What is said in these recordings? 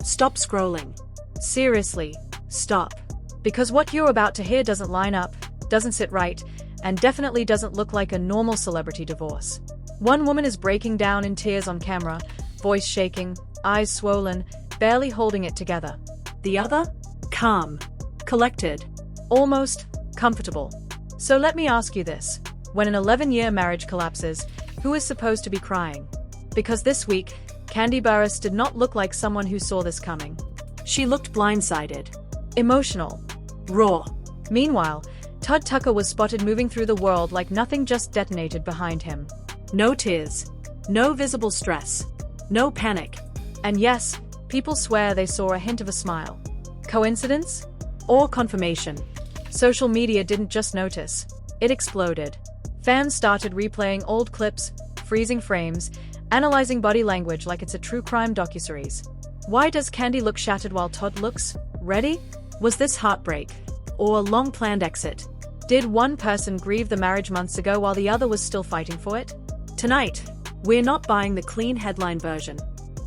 Stop scrolling. Seriously, stop. Because what you're about to hear doesn't line up, doesn't sit right, and definitely doesn't look like a normal celebrity divorce. One woman is breaking down in tears on camera, voice shaking, eyes swollen, barely holding it together. The other? Calm. Collected. Almost comfortable. So let me ask you this. When an 11-year marriage collapses, who is supposed to be crying? Because this week, Kandi Burruss did not look like someone who saw this coming. She looked blindsided. Emotional. Raw. Meanwhile, Todd Tucker was spotted moving through the world like nothing just detonated behind him. No tears. No visible stress. No panic. And yes, people swear they saw a hint of a smile. Coincidence? Or confirmation? Social media didn't just notice. It exploded. Fans started replaying old clips, freezing frames, analyzing body language like it's a true crime docuseries. Why does Kandi look shattered while Todd looks ready? Was this heartbreak? Or a long-planned exit? Did one person grieve the marriage months ago while the other was still fighting for it? Tonight, we're not buying the clean headline version.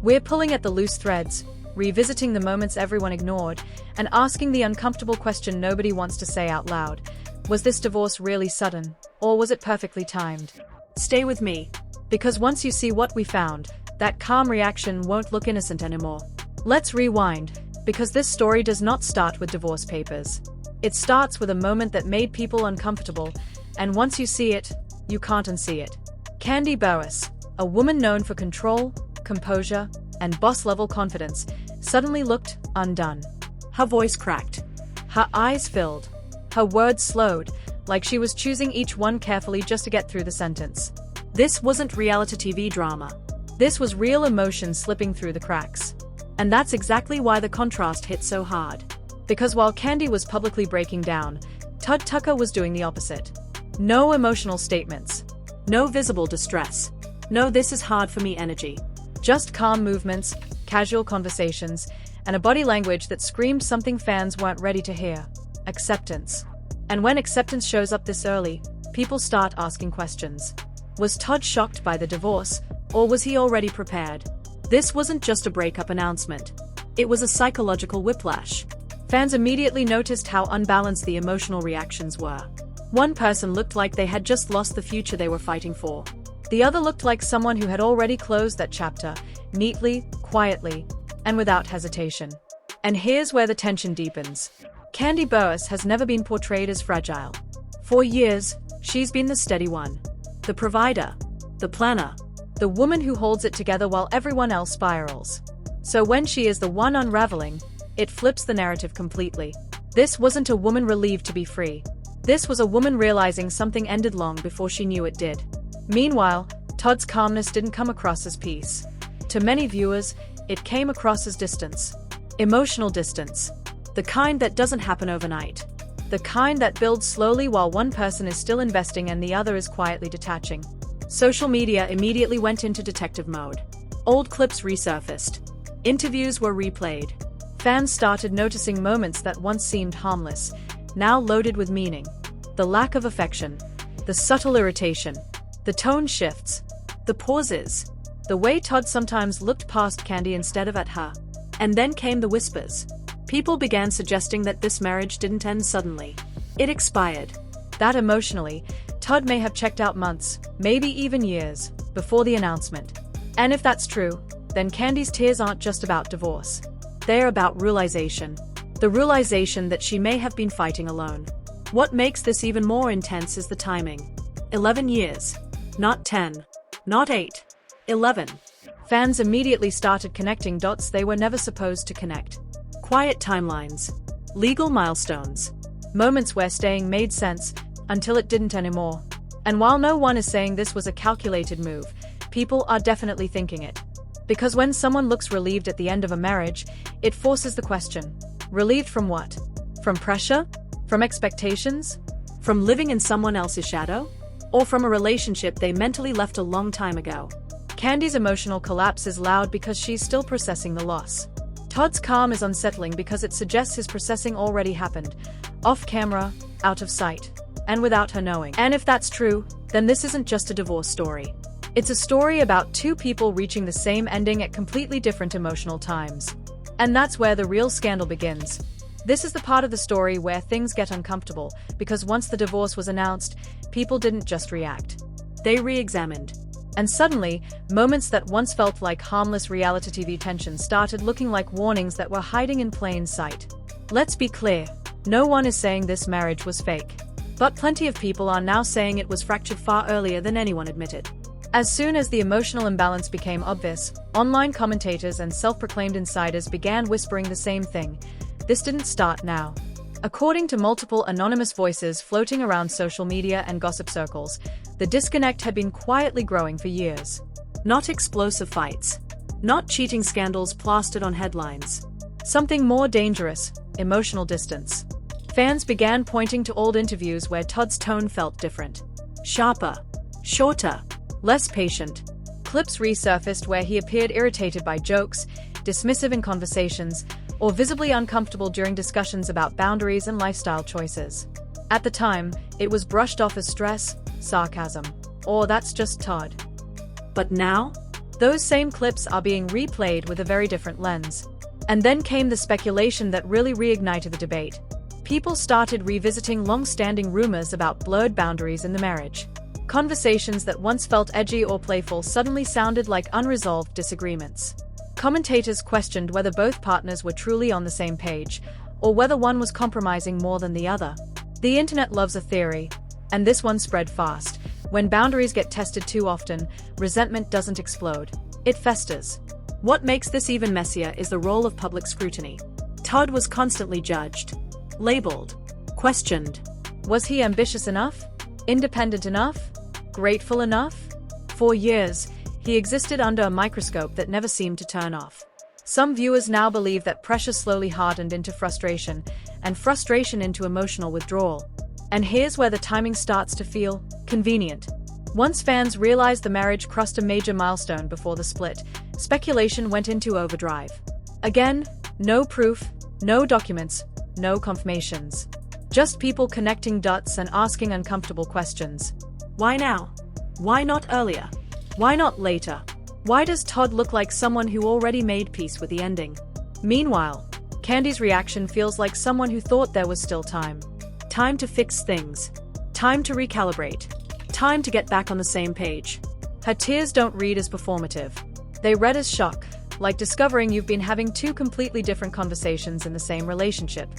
We're pulling at the loose threads, revisiting the moments everyone ignored, and asking the uncomfortable question nobody wants to say out loud. Was this divorce really sudden, or was it perfectly timed? Stay with me, because once you see what we found, that calm reaction won't look innocent anymore. Let's rewind, because this story does not start with divorce papers. It starts with a moment that made people uncomfortable, and once you see it, you can't unsee it. Kandi Burruss, a woman known for control, composure, and boss-level confidence, suddenly looked undone. Her voice cracked. Her eyes filled. Her words slowed, like she was choosing each one carefully just to get through the sentence. This wasn't reality TV drama. This was real emotion slipping through the cracks. And that's exactly why the contrast hit so hard. Because while Kandi was publicly breaking down, Todd Tucker was doing the opposite. No emotional statements. No visible distress. No "this is hard for me" energy. Just calm movements, casual conversations, and a body language that screamed something fans weren't ready to hear. Acceptance. And when acceptance shows up this early, people start asking questions. Was Todd shocked by the divorce, or was he already prepared? This wasn't just a breakup announcement. It was a psychological whiplash. Fans immediately noticed how unbalanced the emotional reactions were. One person looked like they had just lost the future they were fighting for. The other looked like someone who had already closed that chapter, neatly, quietly, and without hesitation. And here's where the tension deepens. Kandi Burruss has never been portrayed as fragile. For years, she's been the steady one. The provider. The planner. The woman who holds it together while everyone else spirals. So when she is the one unraveling, it flips the narrative completely. This wasn't a woman relieved to be free. This was a woman realizing something ended long before she knew it did. Meanwhile, Todd's calmness didn't come across as peace. To many viewers, it came across as distance. Emotional distance. The kind that doesn't happen overnight. The kind that builds slowly while one person is still investing and the other is quietly detaching. Social media immediately went into detective mode. Old clips resurfaced. Interviews were replayed. Fans started noticing moments that once seemed harmless, now loaded with meaning. The lack of affection. The subtle irritation. The tone shifts. The pauses. The way Todd sometimes looked past Kandi instead of at her. And then came the whispers. People began suggesting that this marriage didn't end suddenly. It expired. That emotionally, Todd may have checked out months, maybe even years, before the announcement. And if that's true, then Kandi's tears aren't just about divorce. They're about realization. The realization that she may have been fighting alone. What makes this even more intense is the timing. 11 years. Not 10. Not 8. 11. Fans immediately started connecting dots they were never supposed to connect. Quiet timelines. Legal milestones. Moments where staying made sense, until it didn't anymore. And while no one is saying this was a calculated move, people are definitely thinking it. Because when someone looks relieved at the end of a marriage, it forces the question. Relieved from what? From pressure? From expectations? From living in someone else's shadow? Or from a relationship they mentally left a long time ago? Kandi's emotional collapse is loud because she's still processing the loss. Todd's calm is unsettling because it suggests his processing already happened, off camera, out of sight, and without her knowing. And if that's true, then this isn't just a divorce story. It's a story about two people reaching the same ending at completely different emotional times. And that's where the real scandal begins. This is the part of the story where things get uncomfortable, because once the divorce was announced, people didn't just react. They re-examined. And suddenly, moments that once felt like harmless reality TV tension started looking like warnings that were hiding in plain sight. Let's be clear, no one is saying this marriage was fake. But plenty of people are now saying it was fractured far earlier than anyone admitted. As soon as the emotional imbalance became obvious, online commentators and self-proclaimed insiders began whispering the same thing. This didn't start now. According to multiple anonymous voices floating around social media and gossip circles, the disconnect had been quietly growing for years. Not explosive fights. Not cheating scandals plastered on headlines. Something more dangerous, emotional distance. Fans began pointing to old interviews where Todd's tone felt different. Sharper. Shorter. Less patient. Clips resurfaced where he appeared irritated by jokes, dismissive in conversations, or visibly uncomfortable during discussions about boundaries and lifestyle choices. At the time, it was brushed off as stress, sarcasm, or that's just Todd. But now? Those same clips are being replayed with a very different lens. And then came the speculation that really reignited the debate. People started revisiting long-standing rumors about blurred boundaries in the marriage. Conversations that once felt edgy or playful suddenly sounded like unresolved disagreements. Commentators questioned whether both partners were truly on the same page, or whether one was compromising more than the other. The internet loves a theory, and this one spread fast. When boundaries get tested too often, resentment doesn't explode. It festers. What makes this even messier is the role of public scrutiny. Todd was constantly judged, labeled, questioned. Was he ambitious enough? Independent enough? Grateful enough? For years, he existed under a microscope that never seemed to turn off. Some viewers now believe that pressure slowly hardened into frustration, and frustration into emotional withdrawal. And here's where the timing starts to feel convenient. Once fans realized the marriage crossed a major milestone before the split, speculation went into overdrive. Again, no proof, no documents, no confirmations. Just people connecting dots and asking uncomfortable questions. Why now? Why not earlier? Why not later? Why does Todd look like someone who already made peace with the ending? Meanwhile, Kandi's reaction feels like someone who thought there was still time. Time to fix things. Time to recalibrate. Time to get back on the same page. Her tears don't read as performative. They read as shock, like discovering you've been having two completely different conversations in the same relationship.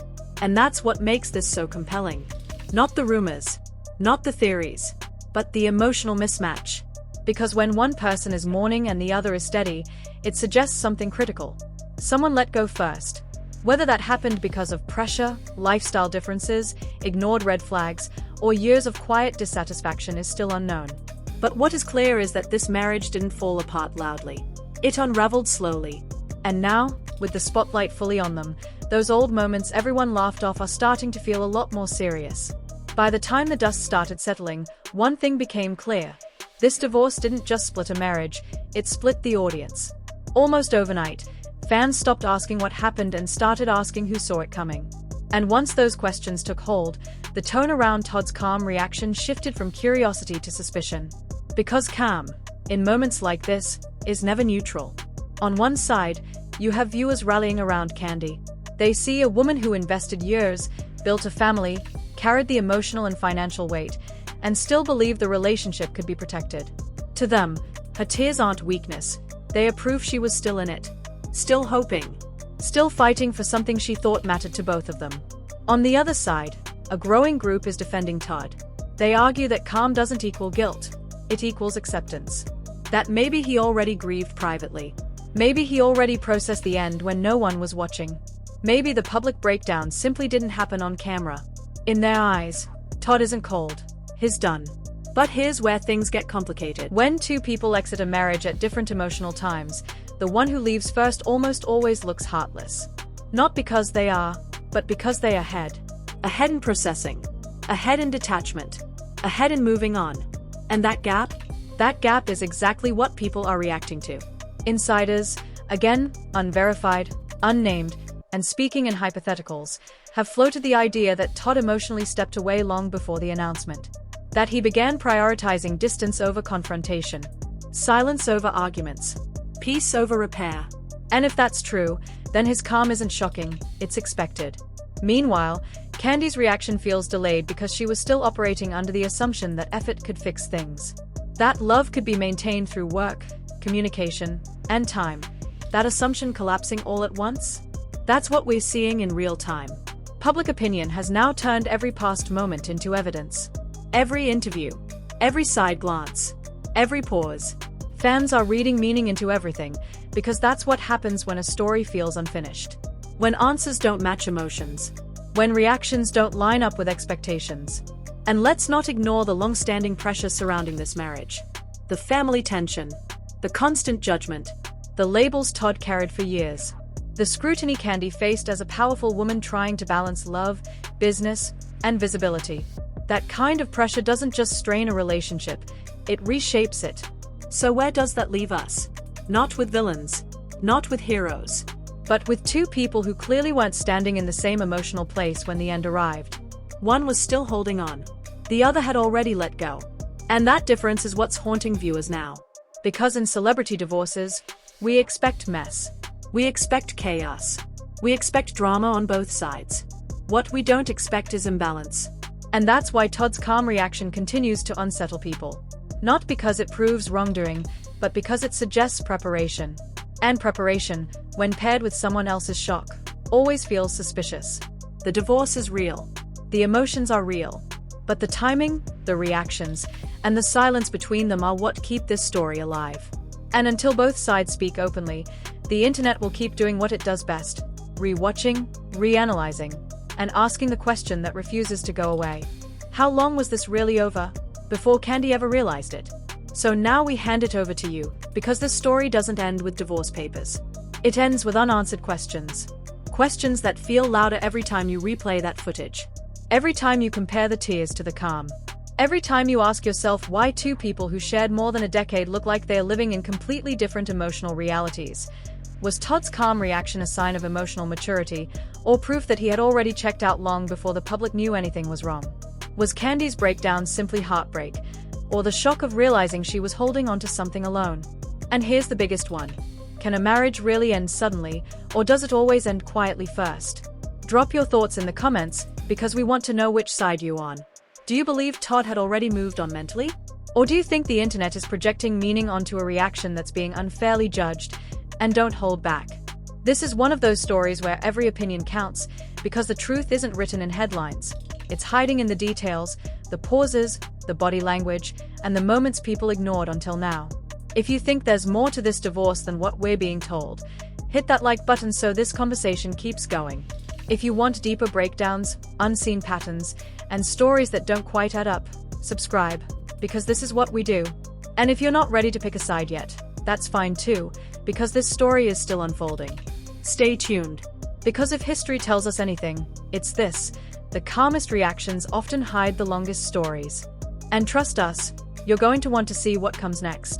And that's what makes this so compelling. Not the rumors, not the theories, but the emotional mismatch. Because when one person is mourning and the other is steady, it suggests something critical. Someone let go first. Whether that happened because of pressure, lifestyle differences, ignored red flags, or years of quiet dissatisfaction is still unknown. But what is clear is that this marriage didn't fall apart loudly. It unraveled slowly. And now, with the spotlight fully on them, those old moments everyone laughed off are starting to feel a lot more serious. By the time the dust started settling, one thing became clear. This divorce didn't just split a marriage, it split the audience. Almost overnight, fans stopped asking what happened and started asking who saw it coming. And once those questions took hold, the tone around Todd's calm reaction shifted from curiosity to suspicion. Because calm, in moments like this, is never neutral. On one side, you have viewers rallying around Kandi. They see a woman who invested years, built a family, carried the emotional and financial weight, and still believe the relationship could be protected. To them, her tears aren't weakness. They are proof she was still in it. Still hoping. Still fighting for something she thought mattered to both of them. On the other side, a growing group is defending Todd. They argue that calm doesn't equal guilt. It equals acceptance. That maybe he already grieved privately. Maybe he already processed the end when no one was watching. Maybe the public breakdown simply didn't happen on camera. In their eyes, Todd isn't cold. He's done. But here's where things get complicated. When two people exit a marriage at different emotional times, the one who leaves first almost always looks heartless. Not because they are, but because they are ahead. Ahead in processing. Ahead in detachment. Ahead in moving on. And that gap is exactly what people are reacting to. Insiders, again, unverified, unnamed, and speaking in hypotheticals, have floated the idea that Todd emotionally stepped away long before the announcement. That he began prioritizing distance over confrontation, silence over arguments, peace over repair. And if that's true, then his calm isn't shocking, it's expected. Meanwhile, Kandi's reaction feels delayed because she was still operating under the assumption that effort could fix things. That love could be maintained through work, communication, and time. That assumption collapsing all at once? That's what we're seeing in real time. Public opinion has now turned every past moment into evidence. Every interview, every side glance, every pause. Fans are reading meaning into everything, because that's what happens when a story feels unfinished. When answers don't match emotions. When reactions don't line up with expectations. And let's not ignore the long-standing pressure surrounding this marriage. The family tension. The constant judgment. The labels Todd carried for years. The scrutiny Kandi faced as a powerful woman trying to balance love, business, and visibility. That kind of pressure doesn't just strain a relationship, it reshapes it. So where does that leave us? Not with villains. Not with heroes. But with two people who clearly weren't standing in the same emotional place when the end arrived. One was still holding on. The other had already let go. And that difference is what's haunting viewers now. Because in celebrity divorces, we expect mess. We expect chaos. We expect drama on both sides. What we don't expect is imbalance. And that's why Todd's calm reaction continues to unsettle people. Not because it proves wrongdoing, but because it suggests preparation. And preparation, when paired with someone else's shock, always feels suspicious. The divorce is real. The emotions are real. But the timing, the reactions, and the silence between them are what keep this story alive. And until both sides speak openly, the internet will keep doing what it does best, re-watching, reanalyzing, and asking the question that refuses to go away. How long was this really over? Before Kandi ever realized it. So now we hand it over to you, because this story doesn't end with divorce papers. It ends with unanswered questions. Questions that feel louder every time you replay that footage. Every time you compare the tears to the calm. Every time you ask yourself why two people who shared more than a decade look like they're living in completely different emotional realities. Was Todd's calm reaction a sign of emotional maturity, or proof that he had already checked out long before the public knew anything was wrong? Was Kandi's breakdown simply heartbreak, or the shock of realizing she was holding on to something alone? And here's the biggest one. Can a marriage really end suddenly, or does it always end quietly first? Drop your thoughts in the comments, because we want to know which side you're on. Do you believe Todd had already moved on mentally? Or do you think the internet is projecting meaning onto a reaction that's being unfairly judged? And don't hold back. This is one of those stories where every opinion counts, because the truth isn't written in headlines. It's hiding in the details, the pauses, the body language, and the moments people ignored until now. If you think there's more to this divorce than what we're being told, hit that like button so this conversation keeps going. If you want deeper breakdowns, unseen patterns, and stories that don't quite add up, subscribe, because this is what we do. And if you're not ready to pick a side yet, that's fine too, because this story is still unfolding. Stay tuned. Because if history tells us anything, it's this: the calmest reactions often hide the longest stories. And trust us, you're going to want to see what comes next.